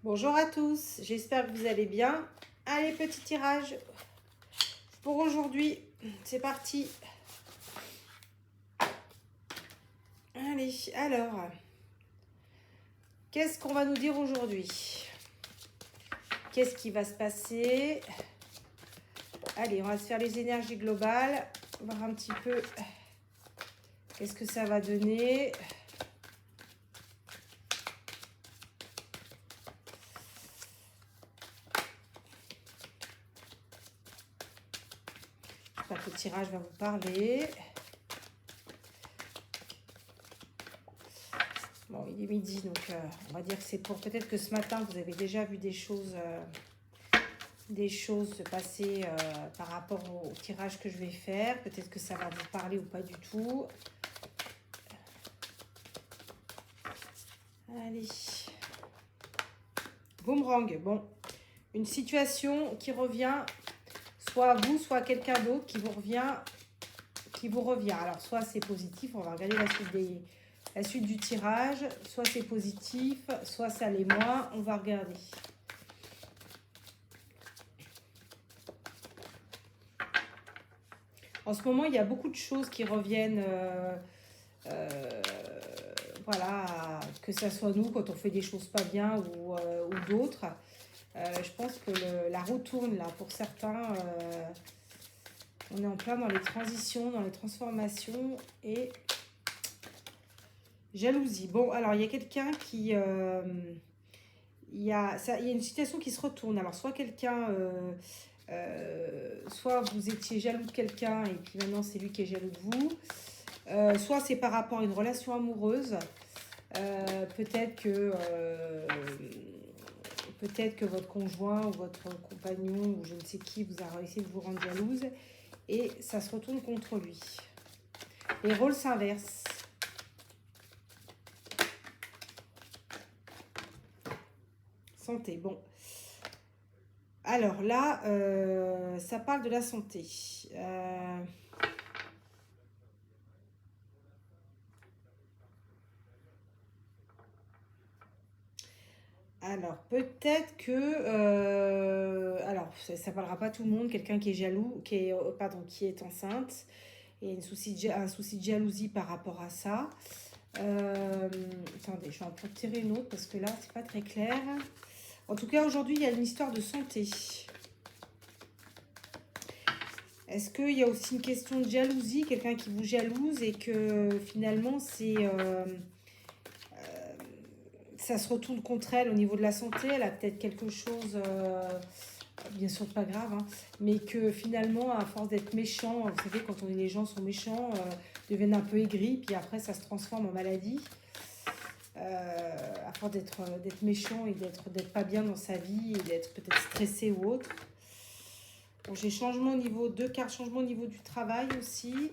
Bonjour à tous, j'espère que vous allez bien. Allez, petit tirage pour aujourd'hui. C'est parti. Allez, alors, qu'est-ce qu'on va nous dire aujourd'hui? Qu'est-ce qui va se passer? Allez, on va se faire les énergies globales, voir un petit peu qu'est-ce que ça va donner. J'espère que le tirage va vous parler. Bon, il est midi, donc on va dire que c'est pour... Peut-être que ce matin, vous avez déjà vu des choses se passer par rapport au tirage que je vais faire. Peut-être que ça va vous parler ou pas du tout. Allez. Boomerang. Bon, une situation qui revient, soit à vous, soit à quelqu'un d'autre qui vous revient. Alors, soit c'est positif, on va regarder la suite du tirage. Soit c'est positif, soit ça l'est moins. On va regarder. En ce moment, il y a beaucoup de choses qui reviennent, voilà, que ça soit nous, quand on fait des choses pas bien ou d'autres. Je pense que la roue tourne, là, pour certains. On est en plein dans les transitions, dans les transformations et jalousie. Bon, alors, il y a quelqu'un qui... il y a une situation qui se retourne. Alors, soit quelqu'un... soit vous étiez jaloux de quelqu'un et puis maintenant c'est lui qui est jaloux de vous, soit c'est par rapport à une relation amoureuse, peut-être que votre conjoint ou votre compagnon ou je ne sais qui vous a réussi de vous rendre jalouse et ça se retourne contre lui. Les rôles s'inversent. Santé, bon. Alors là, ça parle de la santé. Alors, peut-être que... alors, ça ne parlera pas tout le monde. Quelqu'un qui est jaloux, qui est enceinte. Et un souci de jalousie par rapport à ça. Attendez, je vais en tirer une autre parce que là, c'est pas très clair. En tout cas, aujourd'hui, il y a une histoire de santé. Est-ce qu'il y a aussi une question de jalousie, quelqu'un qui vous jalouse et que finalement, ça se retourne contre elle au niveau de la santé? Elle a peut-être quelque chose, bien sûr pas grave, hein, mais que finalement, à force d'être méchant, vous savez, quand les gens sont méchants, deviennent un peu aigris, puis après, ça se transforme en maladie. À force d'être méchant et d'être pas bien dans sa vie et d'être peut-être stressé ou autre. Bon, j'ai changement au niveau 2 cartes, changement au niveau du travail aussi.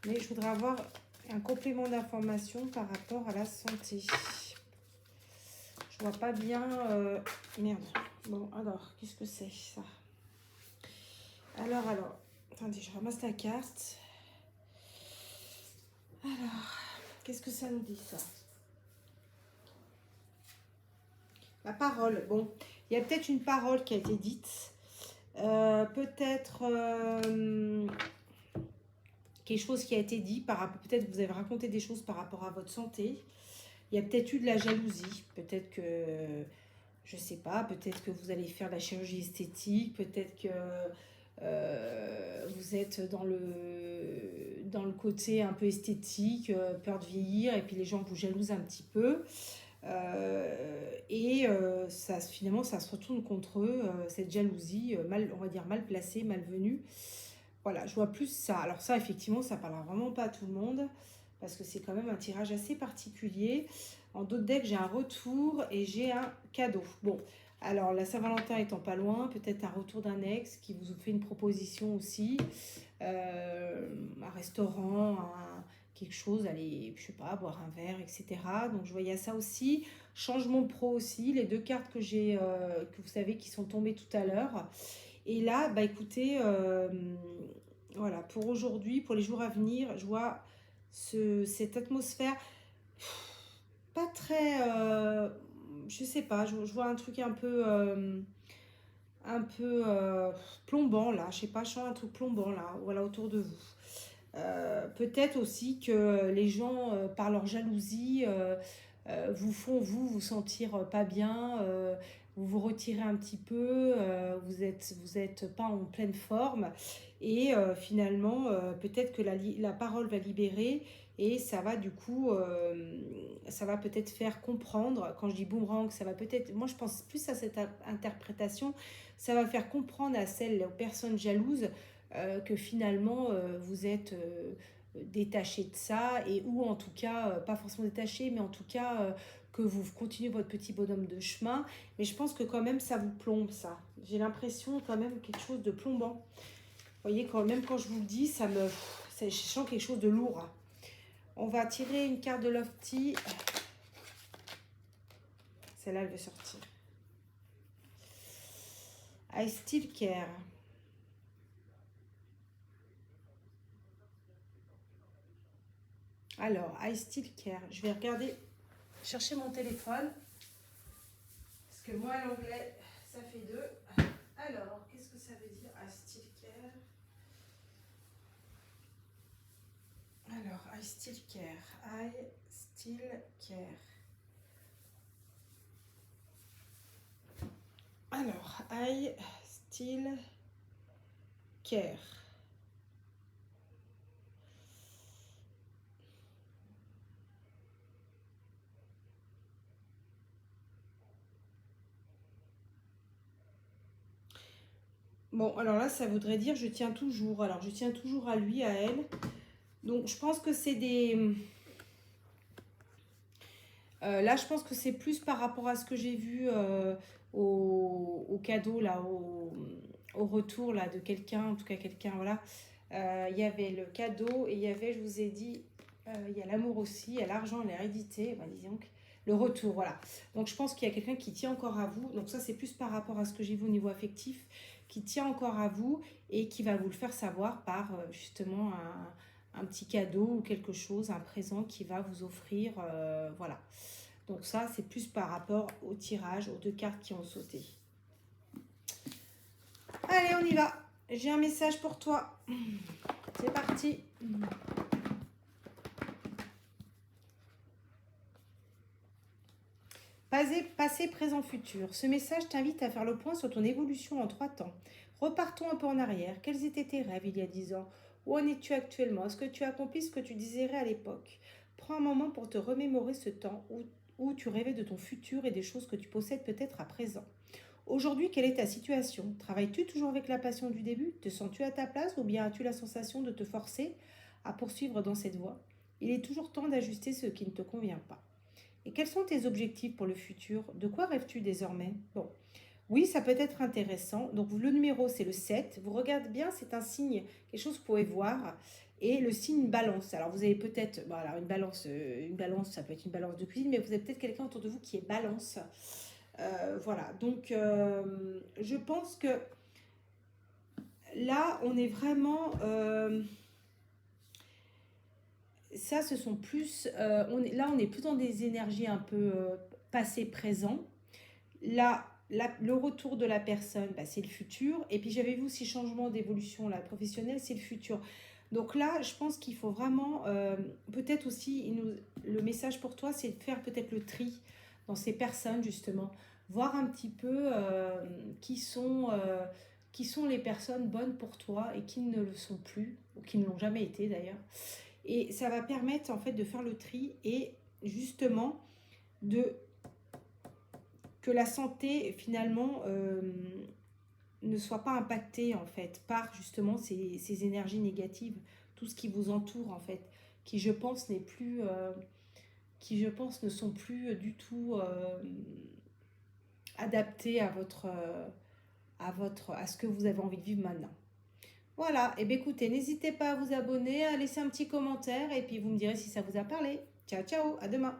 Mais je voudrais avoir un complément d'information par rapport à la santé. Je vois pas bien... merde. Bon, alors, qu'est-ce que c'est ça? Alors, attendez, je ramasse la carte. Alors, qu'est-ce que ça nous dit, ça? La parole. Bon, il y a peut-être une parole qui a été dite. Peut-être quelque chose qui a été dit. Peut-être que vous avez raconté des choses par rapport à votre santé. Il y a peut-être eu de la jalousie. Peut-être que... je sais pas, peut-être que vous allez faire de la chirurgie esthétique, peut-être que vous êtes dans le côté un peu esthétique, peur de vieillir, et puis les gens vous jalousent un petit peu. Finalement, ça se retourne contre eux, cette jalousie, on va dire mal placée, malvenue. Voilà, je vois plus ça. Alors ça, effectivement, ça parlera vraiment pas à tout le monde, parce que c'est quand même un tirage assez particulier. En d'autres decks, j'ai un retour et j'ai un cadeau. Bon, alors la Saint-Valentin étant pas loin, peut-être un retour d'un ex qui vous fait une proposition aussi. Un restaurant, quelque chose, aller, je sais pas, boire un verre, etc. Donc je voyais ça aussi. Changement de pro aussi, les deux cartes que j'ai, que vous savez qui sont tombées tout à l'heure. Et là, bah écoutez, voilà, pour aujourd'hui, pour les jours à venir, je vois cette atmosphère pas très, je sais pas, je vois un truc un peu plombant là, je sais pas, je sens un truc plombant là, voilà, autour de vous. Peut-être aussi que les gens, par leur jalousie, vous font vous sentir pas bien, vous vous retirez un petit peu, vous êtes pas en pleine forme et finalement, peut-être que la parole va libérer et ça va du coup, ça va peut-être faire comprendre, quand je dis boomerang, ça va peut-être, moi je pense plus à cette interprétation, ça va faire comprendre à celles, aux personnes jalouses, que finalement vous êtes détaché de ça et ou en tout cas pas forcément détaché mais en tout cas que vous continuez votre petit bonhomme de chemin, mais je pense que quand même ça vous plombe, ça, j'ai l'impression quand même quelque chose de plombant. Vous voyez, quand même quand je vous le dis, je sens quelque chose de lourd. On va tirer une carte de Lofty, celle-là elle veut sortir. I still care. Alors, I still care. Je vais regarder, chercher mon téléphone. Parce que moi, l'anglais, ça fait deux. Alors, qu'est-ce que ça veut dire I still care? Alors, I still care. I still care. Alors, I still care. Bon, alors là, ça voudrait dire je tiens toujours. Alors, je tiens toujours à lui, à elle. Donc, je pense que c'est des... là, je pense que c'est plus par rapport à ce que j'ai vu au cadeau, là, au retour là, de quelqu'un, en tout cas quelqu'un, voilà. Il y avait le cadeau et il y avait, je vous ai dit, il y a l'amour aussi, il y a l'argent, l'hérédité, bah, disons que le retour, voilà. Donc je pense qu'il y a quelqu'un qui tient encore à vous. Donc ça, c'est plus par rapport à ce que j'ai vu au niveau affectif, qui tient encore à vous et qui va vous le faire savoir par justement un petit cadeau ou quelque chose, un présent qui va vous offrir, voilà. Donc ça, c'est plus par rapport au tirage, aux deux cartes qui ont sauté. Allez, on y va. J'ai un message pour toi. C'est parti. Passé, présent, futur. Ce message t'invite à faire le point sur ton évolution en 3 temps. Repartons un peu en arrière. Quels étaient tes rêves il y a 10 ans? Où en es-tu actuellement? Est-ce que tu as accompli ce que tu désirais à l'époque? Prends un moment pour te remémorer ce temps où tu rêvais de ton futur et des choses que tu possèdes peut-être à présent. Aujourd'hui, quelle est ta situation? Travailles-tu toujours avec la passion du début? Te sens-tu à ta place ou bien as-tu la sensation de te forcer à poursuivre dans cette voie? Il est toujours temps d'ajuster ce qui ne te convient pas. Et quels sont tes objectifs pour le futur? De quoi rêves-tu désormais? Bon, oui, ça peut être intéressant. Donc le numéro, c'est le 7. Vous regardez bien, c'est un signe, quelque chose que vous pouvez voir. Et le signe balance. Alors vous avez peut-être, voilà, une balance, ça peut être une balance de cuisine, mais vous avez peut-être quelqu'un autour de vous qui est balance. Voilà, donc je pense que là, on est vraiment... ça, ce sont plus... là, on est plus dans des énergies un peu passé-présent. Là, le retour de la personne, bah, c'est le futur. Et puis, j'avais vu aussi changement d'évolution là, professionnelle, c'est le futur. Donc là, je pense qu'il faut vraiment... peut-être aussi, le message pour toi, c'est de faire peut-être le tri dans ces personnes, justement. Voir un petit peu qui sont les personnes bonnes pour toi et qui ne le sont plus, ou qui ne l'ont jamais été d'ailleurs. Et ça va permettre en fait de faire le tri et justement de que la santé finalement ne soit pas impactée en fait par justement ces énergies négatives, tout ce qui vous entoure en fait, qui je pense n'est plus, qui je pense ne sont plus du tout adaptés à ce que vous avez envie de vivre maintenant. Voilà, et bien écoutez, n'hésitez pas à vous abonner, à laisser un petit commentaire et puis vous me direz si ça vous a parlé. Ciao, ciao, à demain.